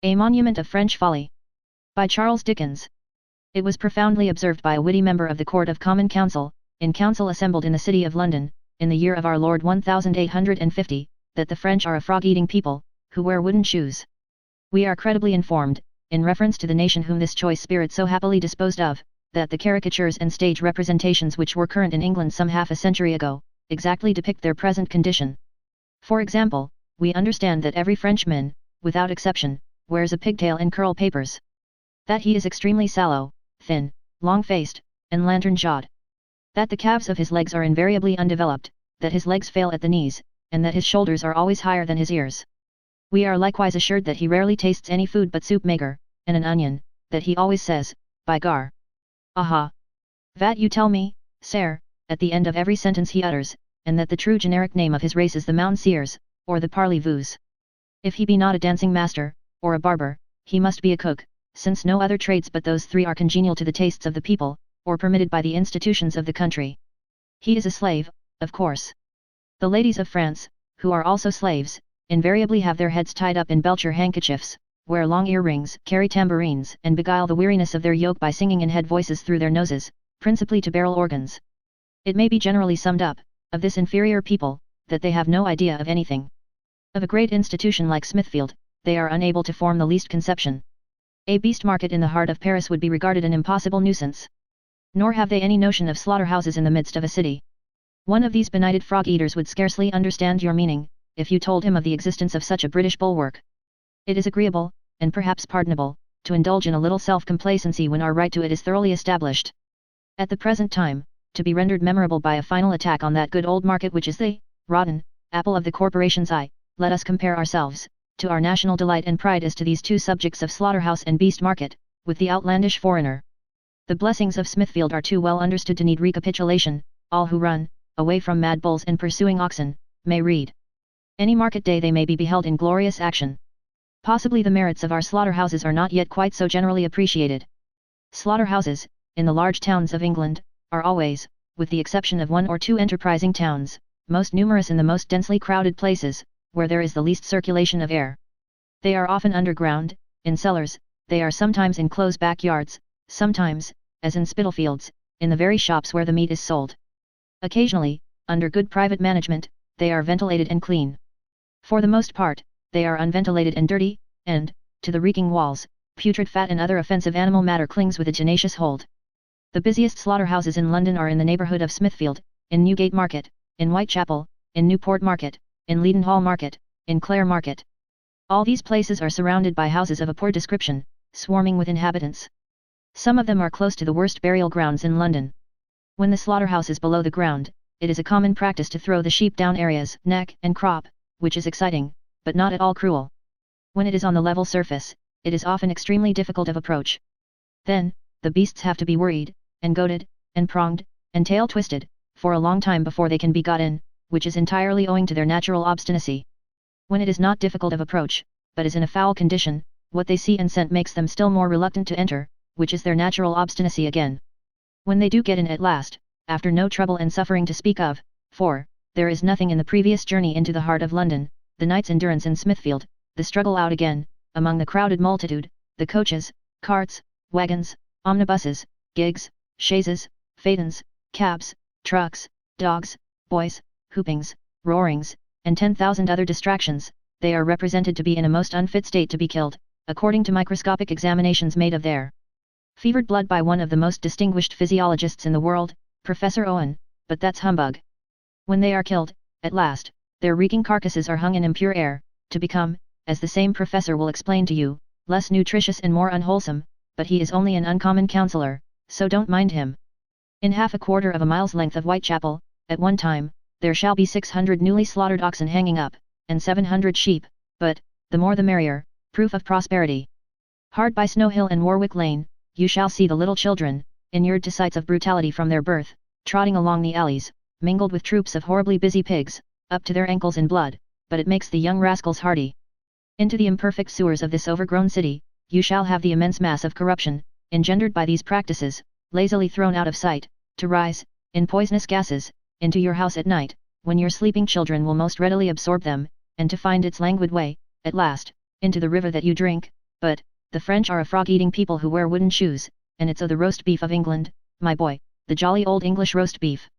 A Monument of French Folly. By Charles Dickens. It was profoundly observed by a witty member of the Court of Common Council, in council assembled in the city of London, in the year of our Lord 1850, that the French are a frog-eating people, who wear wooden shoes. We are credibly informed, in reference to the nation whom this choice spirit so happily disposed of, that the caricatures and stage representations which were current in England some half a century ago, exactly depict their present condition. For example, we understand that every Frenchman, without exception, wears a pigtail and curl papers. That he is extremely sallow, thin, long-faced, and lantern-jawed. That the calves of his legs are invariably undeveloped, that his legs fail at the knees, and that his shoulders are always higher than his ears. We are likewise assured that he rarely tastes any food but soup maker, and an onion, that he always says, by gar. Aha! That you tell me, sir, at the end of every sentence he utters, and that the true generic name of his race is the Mounseers, or the Parley-Voos. If he be not a dancing master, or a barber, he must be a cook, since no other trades but those three are congenial to the tastes of the people, or permitted by the institutions of the country. He is a slave, of course. The ladies of France, who are also slaves, invariably have their heads tied up in belcher handkerchiefs, wear long earrings, carry tambourines, and beguile the weariness of their yoke by singing in head voices through their noses, principally to barrel organs. It may be generally summed up, of this inferior people, that they have no idea of anything. Of a great institution like Smithfield, they are unable to form the least conception. A beast market in the heart of Paris would be regarded an impossible nuisance. Nor have they any notion of slaughterhouses in the midst of a city. One of these benighted frog-eaters would scarcely understand your meaning, if you told him of the existence of such a British bulwark. It is agreeable, and perhaps pardonable, to indulge in a little self-complacency when our right to it is thoroughly established. At the present time, to be rendered memorable by a final attack on that good old market which is the rotten apple of the corporation's eye, let us compare ourselves, to our national delight and pride as to these two subjects of slaughterhouse and beast market, with the outlandish foreigner. The blessings of Smithfield are too well understood to need recapitulation. All who run away from mad bulls and pursuing oxen may read. Any market day they may be beheld in glorious action. Possibly the merits of our slaughterhouses are not yet quite so generally appreciated. Slaughterhouses, in the large towns of England, are always, with the exception of one or two enterprising towns, most numerous in the most densely crowded places, where there is the least circulation of air. They are often underground, in cellars, they are sometimes in close backyards, sometimes, as in Spitalfields, in the very shops where the meat is sold. Occasionally, under good private management, they are ventilated and clean. For the most part, they are unventilated and dirty, and, to the reeking walls, putrid fat and other offensive animal matter clings with a tenacious hold. The busiest slaughterhouses in London are in the neighbourhood of Smithfield, in Newgate Market, in Whitechapel, in Newport Market, in Leadenhall Market, in Clare Market. All these places are surrounded by houses of a poor description, swarming with inhabitants. Some of them are close to the worst burial grounds in London. When the slaughterhouse is below the ground, it is a common practice to throw the sheep down areas, neck and crop, which is exciting, but not at all cruel. When it is on the level surface, it is often extremely difficult of approach. Then, the beasts have to be worried, and goaded, and pronged, and tail twisted, for a long time before they can be got in, which is entirely owing to their natural obstinacy. When it is not difficult of approach, but is in a foul condition, what they see and scent makes them still more reluctant to enter, which is their natural obstinacy again. When they do get in at last, after no trouble and suffering to speak of, for there is nothing in the previous journey into the heart of London, the night's endurance in Smithfield, the struggle out again, among the crowded multitude, the coaches, carts, wagons, omnibuses, gigs, chaises, phaetons, cabs, trucks, dogs, boys, whoopings, roarings, and 10,000 other distractions, they are represented to be in a most unfit state to be killed, according to microscopic examinations made of their fevered blood by one of the most distinguished physiologists in the world, Professor Owen, but that's humbug. When they are killed, at last, their reeking carcasses are hung in impure air, to become, as the same professor will explain to you, less nutritious and more unwholesome, but he is only an uncommon counsellor, so don't mind him. In half a quarter of a mile's length of Whitechapel, at one time, there shall be 600 newly slaughtered oxen hanging up, and 700 sheep, but, the more the merrier, proof of prosperity. Hard by Snow Hill and Warwick Lane, you shall see the little children, inured to sights of brutality from their birth, trotting along the alleys, mingled with troops of horribly busy pigs, up to their ankles in blood, but it makes the young rascals hardy. Into the imperfect sewers of this overgrown city, you shall have the immense mass of corruption, engendered by these practices, lazily thrown out of sight, to rise, in poisonous gases, into your house at night, when your sleeping children will most readily absorb them, and to find its languid way, at last, into the river that you drink, But, the French are a frog-eating people who wear wooden shoes, and it's the roast beef of England, my boy, the jolly old English roast beef.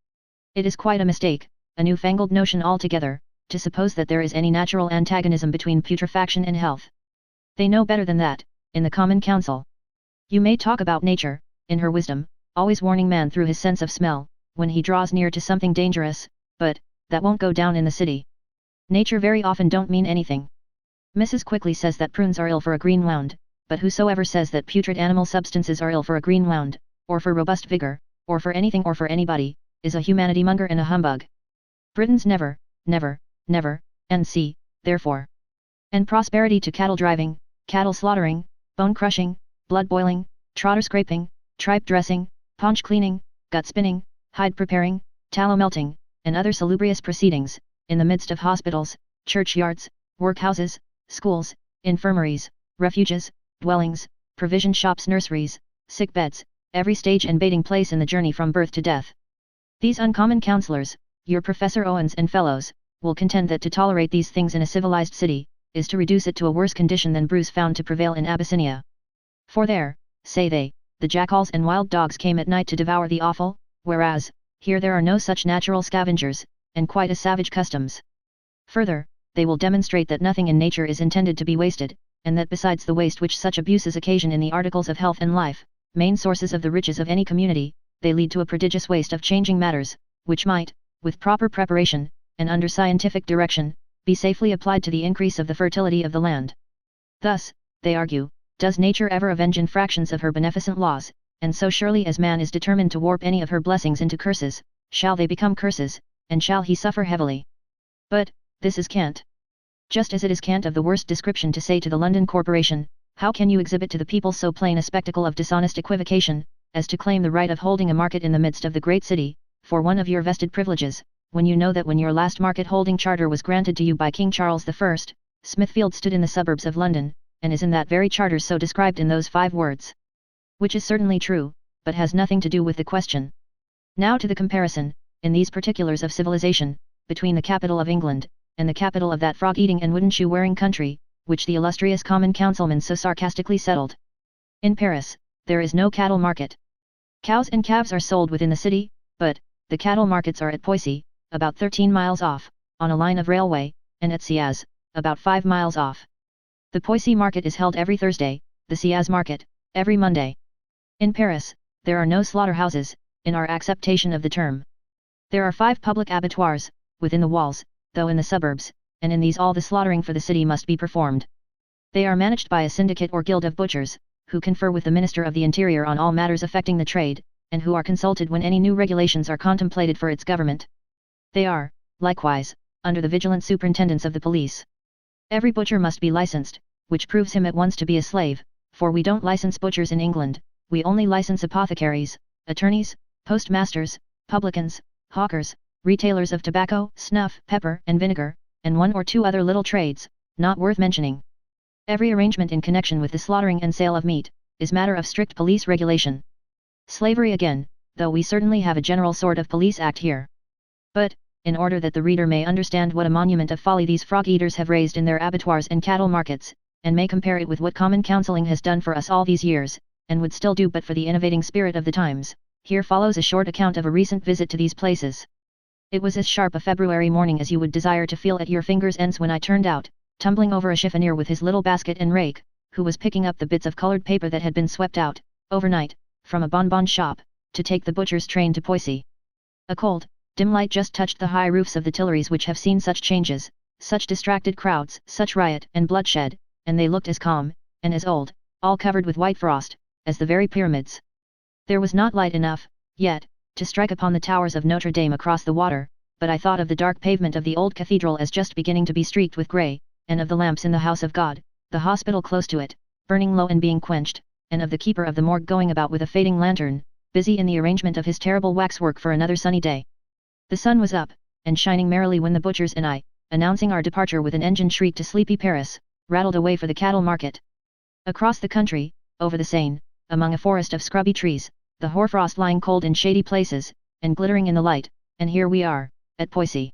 It is quite a mistake, a newfangled notion altogether, to suppose that there is any natural antagonism between putrefaction and health. They know better than that, in the Common Council. You may talk about nature, in her wisdom, always warning man through his sense of smell, when he draws near to something dangerous, but, that won't go down in the city. Nature very often don't mean anything. Mrs. Quickly says that prunes are ill for a green wound, but whosoever says that putrid animal substances are ill for a green wound, or for robust vigor, or for anything or for anybody, is a humanity monger and a humbug. Britons never, never, never, and see, therefore. And prosperity to cattle driving, cattle slaughtering, bone crushing, blood boiling, trotter scraping, tripe dressing, paunch cleaning, gut spinning, hide preparing, tallow melting, and other salubrious proceedings, in the midst of hospitals, churchyards, workhouses, schools, infirmaries, refuges, dwellings, provision shops, nurseries, sick beds, every stage and baiting place in the journey from birth to death. These uncommon counsellors, your Professor Owens and fellows, will contend that to tolerate these things in a civilized city, is to reduce it to a worse condition than Bruce found to prevail in Abyssinia. For there, say they, the jackals and wild dogs came at night to devour the offal, whereas, here there are no such natural scavengers, and quite as savage customs. Further, they will demonstrate that nothing in nature is intended to be wasted, and that besides the waste which such abuses occasion in the articles of health and life, main sources of the riches of any community, they lead to a prodigious waste of changing matters, which might, with proper preparation, and under scientific direction, be safely applied to the increase of the fertility of the land. Thus, they argue, does nature ever avenge infractions of her beneficent laws, and so surely as man is determined to warp any of her blessings into curses, shall they become curses, and shall he suffer heavily. But, this is cant. Just as it is cant of the worst description to say to the London Corporation, how can you exhibit to the people so plain a spectacle of dishonest equivocation, as to claim the right of holding a market in the midst of the great city, for one of your vested privileges, when you know that when your last market-holding charter was granted to you by King Charles I, Smithfield stood in the suburbs of London, and is in that very charter so described in those 5 words. Which is certainly true, but has nothing to do with the question. Now to the comparison, in these particulars of civilization, between the capital of England, and the capital of that frog-eating and wooden-shoe-wearing country, which the illustrious Common Councilman so sarcastically settled. In Paris, there is no cattle market. Cows and calves are sold within the city, but, the cattle markets are at Poissy, about 13 miles off, on a line of railway, and at Siaz, about 5 miles off. The Poissy market is held every Thursday, the Siaz market, every Monday. In Paris, there are no slaughterhouses, in our acceptation of the term. There are 5 public abattoirs, within the walls, though in the suburbs, and in these all the slaughtering for the city must be performed. They are managed by a syndicate or guild of butchers, who confer with the Minister of the Interior on all matters affecting the trade, and who are consulted when any new regulations are contemplated for its government. They are, likewise, under the vigilant superintendence of the police. Every butcher must be licensed, which proves him at once to be a slave, for we don't license butchers in England, we only license apothecaries, attorneys, postmasters, publicans, hawkers, retailers of tobacco, snuff, pepper, and vinegar, and 1 or 2 other little trades, not worth mentioning. Every arrangement in connection with the slaughtering and sale of meat, is matter of strict police regulation. Slavery again, though we certainly have a general sort of police act here. But, in order that the reader may understand what a monument of folly these frog-eaters have raised in their abattoirs and cattle markets, and may compare it with what common counselling has done for us all these years, and would still do but for the innovating spirit of the times, here follows a short account of a recent visit to these places. It was as sharp a February morning as you would desire to feel at your fingers' ends when I turned out, tumbling over a chiffonnier with his little basket and rake, who was picking up the bits of coloured paper that had been swept out, overnight, from a bonbon shop, to take the butcher's train to Poissy. A cold, dim light just touched the high roofs of the Tuileries which have seen such changes, such distracted crowds, such riot and bloodshed, and they looked as calm, and as old, all covered with white frost, as the very pyramids. There was not light enough, yet, to strike upon the towers of Notre Dame across the water, but I thought of the dark pavement of the old cathedral as just beginning to be streaked with grey, and of the lamps in the house of God, the hospital close to it, burning low and being quenched, and of the keeper of the morgue going about with a fading lantern, busy in the arrangement of his terrible waxwork for another sunny day. The sun was up, and shining merrily when the butchers and I, announcing our departure with an engine shriek to sleepy Paris, rattled away for the cattle market. Across the country, over the Seine, among a forest of scrubby trees, the hoarfrost lying cold in shady places, and glittering in the light, and here we are, at Poissy.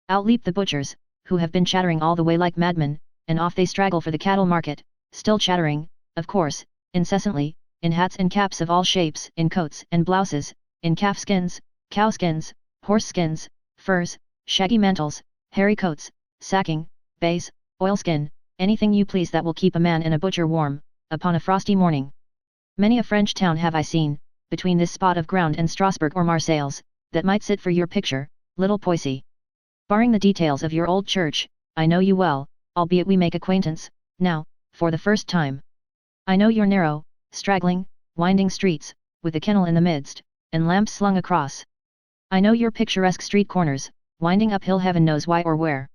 Out leap the butchers, who have been chattering all the way like madmen, and off they straggle for the cattle market, still chattering, of course, incessantly, in hats and caps of all shapes, in coats and blouses, in calf skins, cow skins, horse skins, furs, shaggy mantles, hairy coats, sacking, baize, oilskin, anything you please that will keep a man and a butcher warm, upon a frosty morning. Many a French town have I seen, between this spot of ground and Strasbourg or Marseilles, that might sit for your picture, little Poissy. Barring the details of your old church, I know you well, albeit we make acquaintance, now, for the first time. I know your narrow, straggling, winding streets, with a kennel in the midst, and lamps slung across. I know your picturesque street corners, winding uphill heaven knows why or where.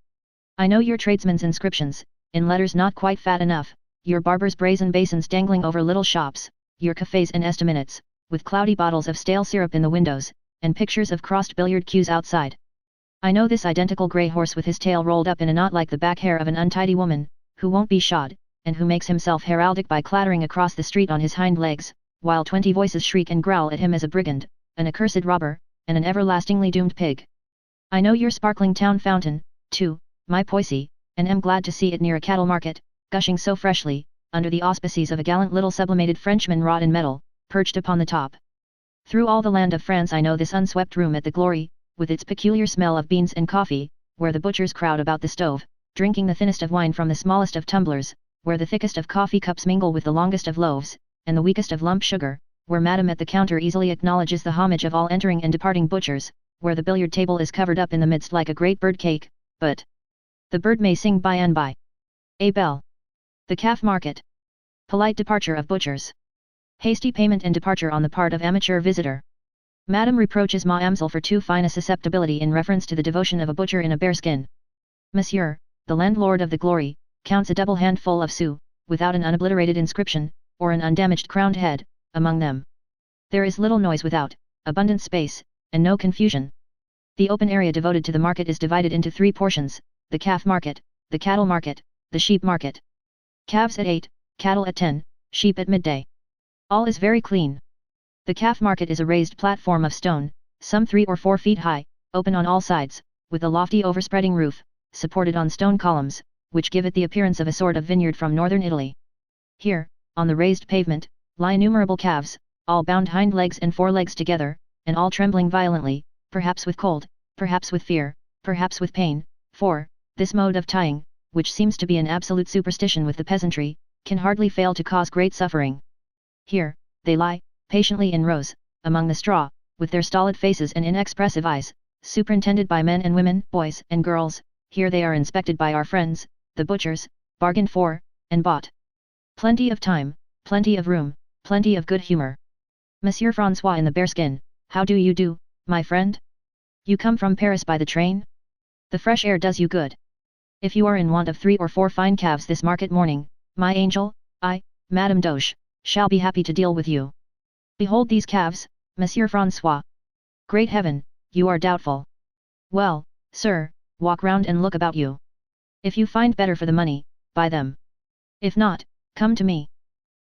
I know your tradesmen's inscriptions, in letters not quite fat enough, your barbers' brazen basins dangling over little shops, your cafes and estaminets, with cloudy bottles of stale syrup in the windows, and pictures of crossed billiard cues outside. I know this identical grey horse with his tail rolled up in a knot like the back hair of an untidy woman, who won't be shod, and who makes himself heraldic by clattering across the street on his hind legs, while 20 voices shriek and growl at him as a brigand, an accursed robber, and an everlastingly doomed pig. I know your sparkling town fountain, too, my Poissy, and am glad to see it near a cattle market, gushing so freshly, under the auspices of a gallant little sublimated Frenchman wrought in metal, perched upon the top. Through all the land of France I know this unswept room at the Glory, with its peculiar smell of beans and coffee, where the butchers crowd about the stove, drinking the thinnest of wine from the smallest of tumblers, where the thickest of coffee cups mingle with the longest of loaves, and the weakest of lump sugar, where Madame at the counter easily acknowledges the homage of all entering and departing butchers, where the billiard table is covered up in the midst like a great bird cake, but the bird may sing by and by. A bell. The calf market. Polite departure of butchers. Hasty payment and departure on the part of amateur visitor. Madame reproaches Ma'amselle for too fine a susceptibility in reference to the devotion of a butcher in a bearskin. Monsieur, the landlord of the Glory, counts a double handful of sous, without an unobliterated inscription, or an undamaged crowned head, among them. There is little noise without, abundant space, and no confusion. The open area devoted to the market is divided into 3 portions, the calf market, the cattle market, the sheep market. Calves at 8, cattle at 10, sheep at midday. All is very clean. The calf market is a raised platform of stone, some 3 or 4 feet high, open on all sides, with a lofty overspreading roof, supported on stone columns, which give it the appearance of a sort of vineyard from northern Italy. Here, on the raised pavement, lie innumerable calves, all bound hind legs and forelegs together, and all trembling violently, perhaps with cold, perhaps with fear, perhaps with pain, for this mode of tying, which seems to be an absolute superstition with the peasantry, can hardly fail to cause great suffering. Here, they lie, patiently in rows, among the straw, with their stolid faces and inexpressive eyes, superintended by men and women, boys and girls. Here they are inspected by our friends, the butchers, bargained for, and bought. Plenty of time, plenty of room, plenty of good humor. Monsieur François in the bearskin, how do you do, my friend? You come from Paris by the train? The fresh air does you good. If you are in want of 3 or 4 fine calves this market morning, my angel, I, Madame Doche, shall be happy to deal with you. Behold these calves, Monsieur François. Great heaven, you are doubtful. Well, sir, walk round and look about you. If you find better for the money, buy them. If not, come to me.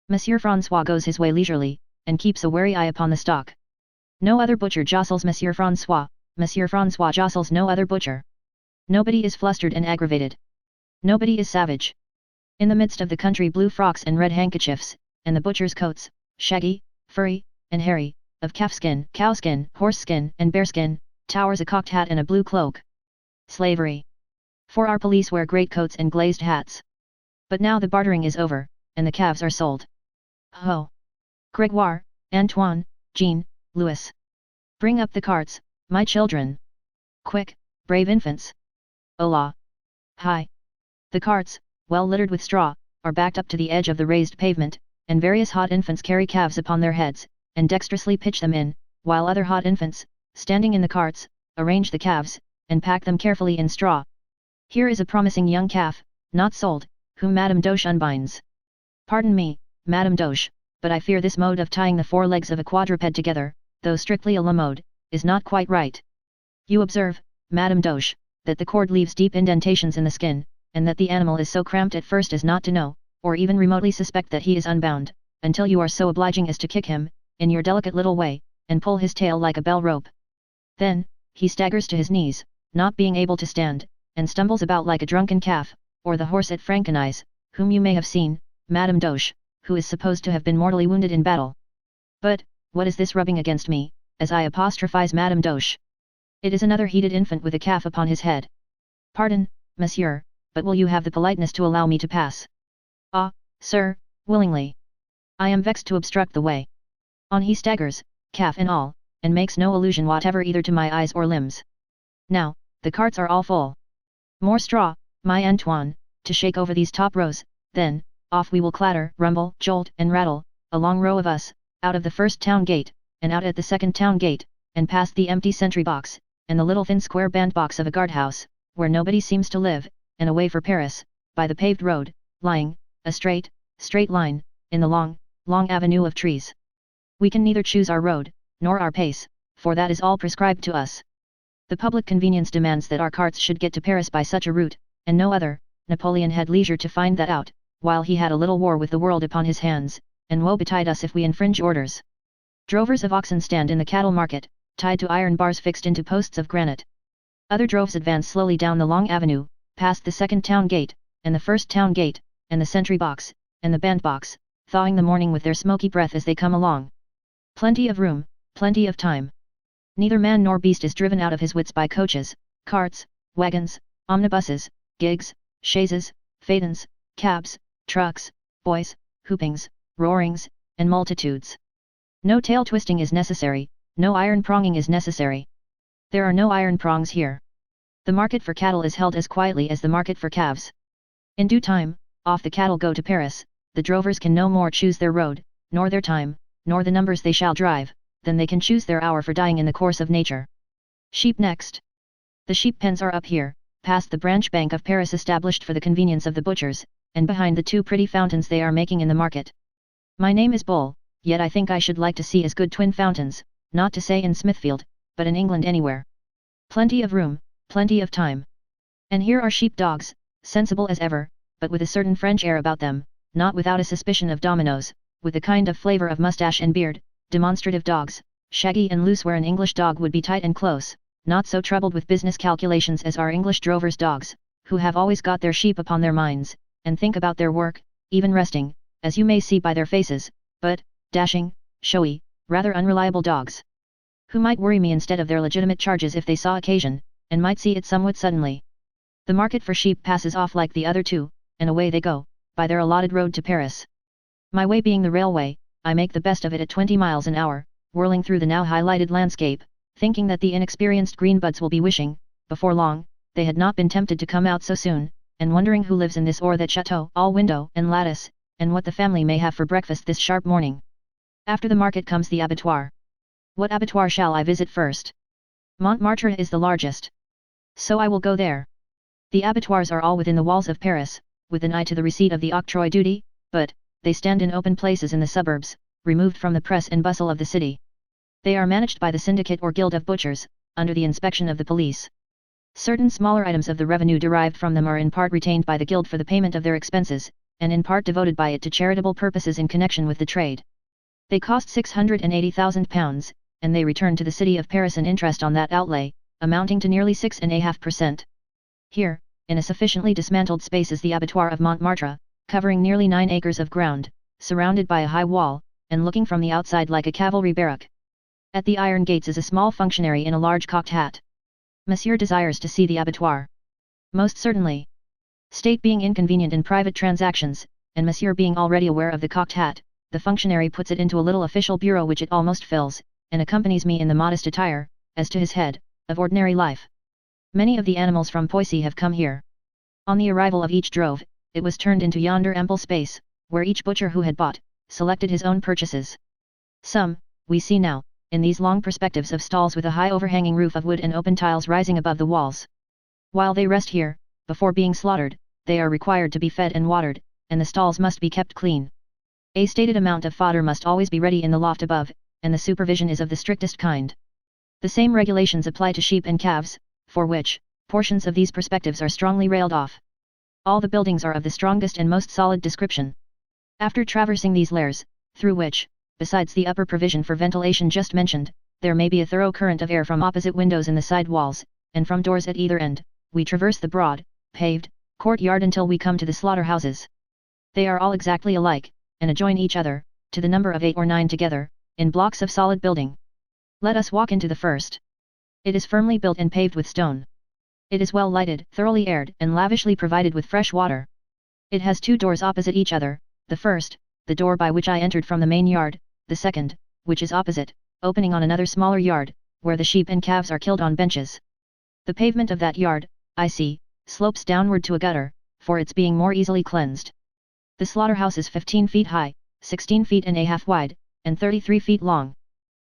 Monsieur François goes his way leisurely, and keeps a wary eye upon the stock. No other butcher jostles Monsieur François jostles no other butcher. Nobody is flustered and aggravated. Nobody is savage. In the midst of the country blue frocks and red handkerchiefs, and the butcher's coats, shaggy, furry, and hairy, of calfskin, cowskin, horseskin, and bearskin, towers a cocked hat and a blue cloak. Slavery. For our police wear great coats and glazed hats. But now the bartering is over, and the calves are sold. Ho! Grégoire, Antoine, Jean, Louis. Bring up the carts, my children. Quick, brave infants. Hola! Hi! The carts, well littered with straw, are backed up to the edge of the raised pavement, and various hot infants carry calves upon their heads, and dexterously pitch them in, while other hot infants, standing in the carts, arrange the calves, and pack them carefully in straw. Here is a promising young calf, not sold, whom Madame Doche unbinds. Pardon me, Madame Doche, but I fear this mode of tying the 4 legs of a quadruped together, though strictly a la mode, is not quite right. You observe, Madame Doche, that the cord leaves deep indentations in the skin, and that the animal is so cramped at first as not to know, or even remotely suspect that he is unbound, until you are so obliging as to kick him, in your delicate little way, and pull his tail like a bell rope. Then, he staggers to his knees, not being able to stand, and stumbles about like a drunken calf, or the horse at Frankeneyes, whom you may have seen, Madame Doche, who is supposed to have been mortally wounded in battle. But, what is this rubbing against me, as I apostrophize Madame Doche? It is another heated infant with a calf upon his head. Pardon, monsieur, but will you have the politeness to allow me to pass? Ah, sir, willingly. I am vexed to obstruct the way. On he staggers, calf and all, and makes no allusion whatever either to my eyes or limbs. Now, the carts are all full. More straw, my Antoine, to shake over these top rows, then, off we will clatter, rumble, jolt, and rattle, a long row of us, out of the first town gate, and out at the second town gate, and past the empty sentry box, and the little thin square bandbox of a guardhouse, where nobody seems to live, and away for Paris, by the paved road, lying, a straight line, in the long avenue of trees. We can neither choose our road, nor our pace, for that is all prescribed to us. The public convenience demands that our carts should get to Paris by such a route, and no other. Napoleon had leisure to find that out, while he had a little war with the world upon his hands, and woe betide us if we infringe orders. Drovers of oxen stand in the cattle market, tied to iron bars fixed into posts of granite. Other droves advance slowly down the long avenue, past the second town gate, and the first town gate, and the sentry box, and the bandbox, thawing the morning with their smoky breath as they come along. Plenty of room, plenty of time. Neither man nor beast is driven out of his wits by coaches, carts, wagons, omnibuses, gigs, chaises, phaetons, cabs, trucks, boys, whoopings, roarings, and multitudes. No tail twisting is necessary, no iron pronging is necessary. There are no iron prongs here. The market for cattle is held as quietly as the market for calves. In due time, off the cattle go to Paris. The drovers can no more choose their road, nor their time, nor the numbers they shall drive, than they can choose their hour for dying in the course of nature. Sheep next. The sheep pens are up here, past the branch bank of Paris established for the convenience of the butchers, and behind the two pretty fountains they are making in the market. My name is Bull, yet I think I should like to see as good twin fountains, not to say in Smithfield, but in England anywhere. Plenty of room, plenty of time. And here are sheep dogs, sensible as ever, but with a certain French air about them, not without a suspicion of dominoes, with a kind of flavour of moustache and beard, demonstrative dogs, shaggy and loose where an English dog would be tight and close, not so troubled with business calculations as our English drovers' dogs, who have always got their sheep upon their minds, and think about their work, even resting, as you may see by their faces, but, dashing, showy, rather unreliable dogs, who might worry me instead of their legitimate charges if they saw occasion, and might see it somewhat suddenly. The market for sheep passes off like the other two, and away they go, by their allotted road to Paris. My way being the railway, I make the best of it at 20 miles an hour, whirling through the now highlighted landscape, thinking that the inexperienced greenbuds will be wishing, before long, they had not been tempted to come out so soon, and wondering who lives in this or that chateau, all window and lattice, and what the family may have for breakfast this sharp morning. After the market comes the abattoir. What abattoir shall I visit first? Montmartre is the largest. So I will go there. The abattoirs are all within the walls of Paris, with an eye to the receipt of the octroi duty, but, they stand in open places in the suburbs, removed from the press and bustle of the city. They are managed by the syndicate or guild of butchers, under the inspection of the police. Certain smaller items of the revenue derived from them are in part retained by the guild for the payment of their expenses, and in part devoted by it to charitable purposes in connection with the trade. They cost £680,000, and they return to the city of Paris an interest on that outlay, amounting to nearly 6.5%. Here, in a sufficiently dismantled space is the abattoir of Montmartre, covering nearly 9 acres of ground, surrounded by a high wall, and looking from the outside like a cavalry barrack. At the iron gates is a small functionary in a large cocked hat. Monsieur desires to see the abattoir. Most certainly. State being inconvenient in private transactions, and Monsieur being already aware of the cocked hat, the functionary puts it into a little official bureau which it almost fills, and accompanies me in the modest attire, as to his head, of ordinary life. Many of the animals from Poissy have come here. On the arrival of each drove, it was turned into yonder ample space, where each butcher who had bought, selected his own purchases. Some, we see now, in these long perspectives of stalls with a high overhanging roof of wood and open tiles rising above the walls. While they rest here, before being slaughtered, they are required to be fed and watered, and the stalls must be kept clean. A stated amount of fodder must always be ready in the loft above, and the supervision is of the strictest kind. The same regulations apply to sheep and calves, for which, portions of these perspectives are strongly railed off. All the buildings are of the strongest and most solid description. After traversing these lairs, through which, besides the upper provision for ventilation just mentioned, there may be a thorough current of air from opposite windows in the side walls, and from doors at either end, we traverse the broad, paved, courtyard until we come to the slaughterhouses. They are all exactly alike, and adjoin each other, to the number of 8 or 9 together, in blocks of solid building. Let us walk into the first. It is firmly built and paved with stone. It is well lighted, thoroughly aired, and lavishly provided with fresh water. It has 2 doors opposite each other, the first, the door by which I entered from the main yard, the second, which is opposite, opening on another smaller yard, where the sheep and calves are killed on benches. The pavement of that yard, I see, slopes downward to a gutter, for its being more easily cleansed. The slaughterhouse is 15 feet high, 16 feet and a half wide, and 33 feet long.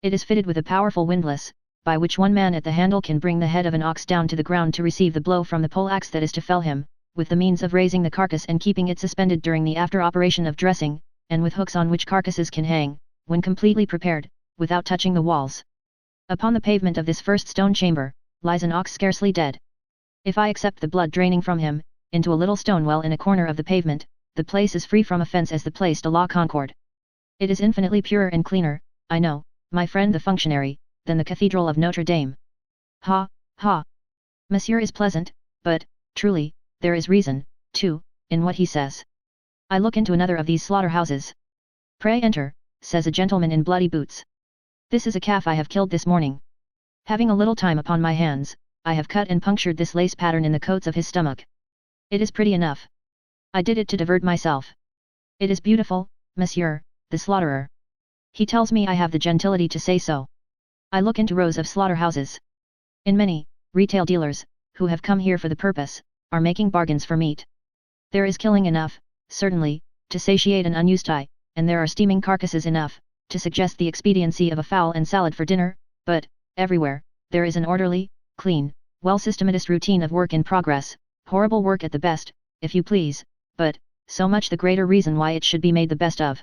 It is fitted with a powerful windlass, by which one man at the handle can bring the head of an ox down to the ground to receive the blow from the pole-axe that is to fell him, with the means of raising the carcass and keeping it suspended during the after-operation of dressing, and with hooks on which carcasses can hang, when completely prepared, without touching the walls. Upon the pavement of this first stone chamber, lies an ox scarcely dead. If I accept the blood draining from him, into a little stone well in a corner of the pavement, the place is free from offence as the place de la Concorde. It is infinitely purer and cleaner, I know, my friend the functionary, than the Cathedral of Notre Dame. Ha, ha! Monsieur is pleasant, but, truly, there is reason, too, in what he says. I look into another of these slaughterhouses. Pray enter, says a gentleman in bloody boots. This is a calf I have killed this morning. Having a little time upon my hands, I have cut and punctured this lace pattern in the coats of his stomach. It is pretty enough. I did it to divert myself. It is beautiful, monsieur, the slaughterer. He tells me I have the gentility to say so. I look into rows of slaughterhouses. In many, retail dealers, who have come here for the purpose, are making bargains for meat. There is killing enough, certainly, to satiate an unused eye, and there are steaming carcasses enough, to suggest the expediency of a fowl and salad for dinner, but, everywhere, there is an orderly, clean, well-systematized routine of work in progress, horrible work at the best, if you please, but, so much the greater reason why it should be made the best of.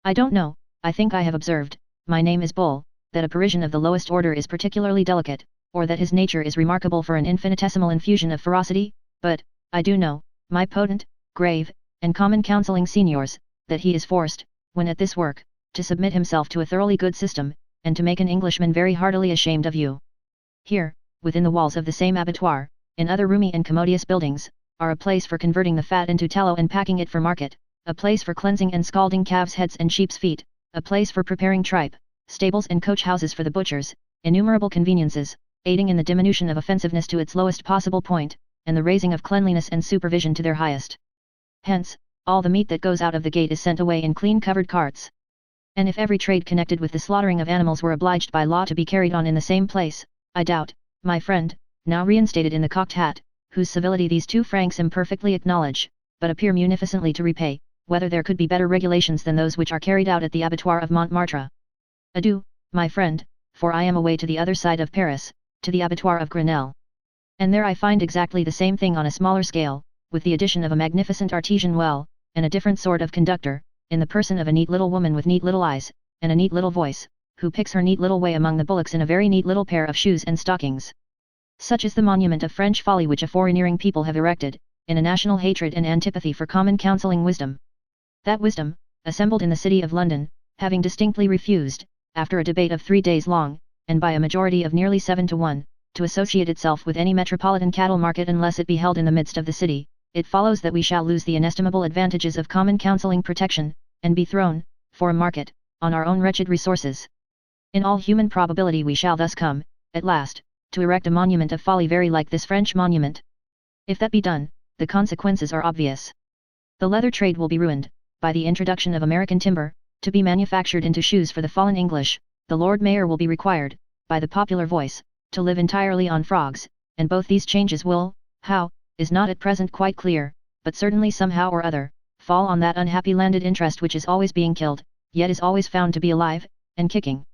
I don't know, I think I have observed, my name is Bull, that a Parisian of the lowest order is particularly delicate, or that his nature is remarkable for an infinitesimal infusion of ferocity, but, I do know, my potent, grave, and common counselling seniors, that he is forced, when at this work, to submit himself to a thoroughly good system, and to make an Englishman very heartily ashamed of you. Here, within the walls of the same abattoir, in other roomy and commodious buildings, are a place for converting the fat into tallow and packing it for market, a place for cleansing and scalding calves' heads and sheep's feet, a place for preparing tripe, stables and coach houses for the butchers, innumerable conveniences, aiding in the diminution of offensiveness to its lowest possible point, and the raising of cleanliness and supervision to their highest. Hence, all the meat that goes out of the gate is sent away in clean covered carts. And if every trade connected with the slaughtering of animals were obliged by law to be carried on in the same place, I doubt, my friend, now reinstated in the cocked hat, whose civility these 2 francs imperfectly acknowledge, but appear munificently to repay, whether there could be better regulations than those which are carried out at the abattoir of Montmartre. Adieu, my friend, for I am away to the other side of Paris, to the abattoir of Grenelle. And there I find exactly the same thing on a smaller scale, with the addition of a magnificent artesian well, and a different sort of conductor, in the person of a neat little woman with neat little eyes, and a neat little voice, who picks her neat little way among the bullocks in a very neat little pair of shoes and stockings. Such is the monument of French folly which a foreigneering people have erected, in a national hatred and antipathy for common counselling wisdom. That wisdom, assembled in the city of London, having distinctly refused, after a debate of 3 days long, and by a majority of nearly 7 to 1, to associate itself with any metropolitan cattle market unless it be held in the midst of the city, it follows that we shall lose the inestimable advantages of common counselling protection, and be thrown, for a market, on our own wretched resources. In all human probability we shall thus come, at last, to erect a monument of folly very like this French monument. If that be done, the consequences are obvious. The leather trade will be ruined, by the introduction of American timber, to be manufactured into shoes for the fallen English. The Lord Mayor will be required, by the popular voice, to live entirely on frogs, and both these changes will, how, is not at present quite clear, but certainly somehow or other, fall on that unhappy landed interest which is always being killed, yet is always found to be alive, and kicking.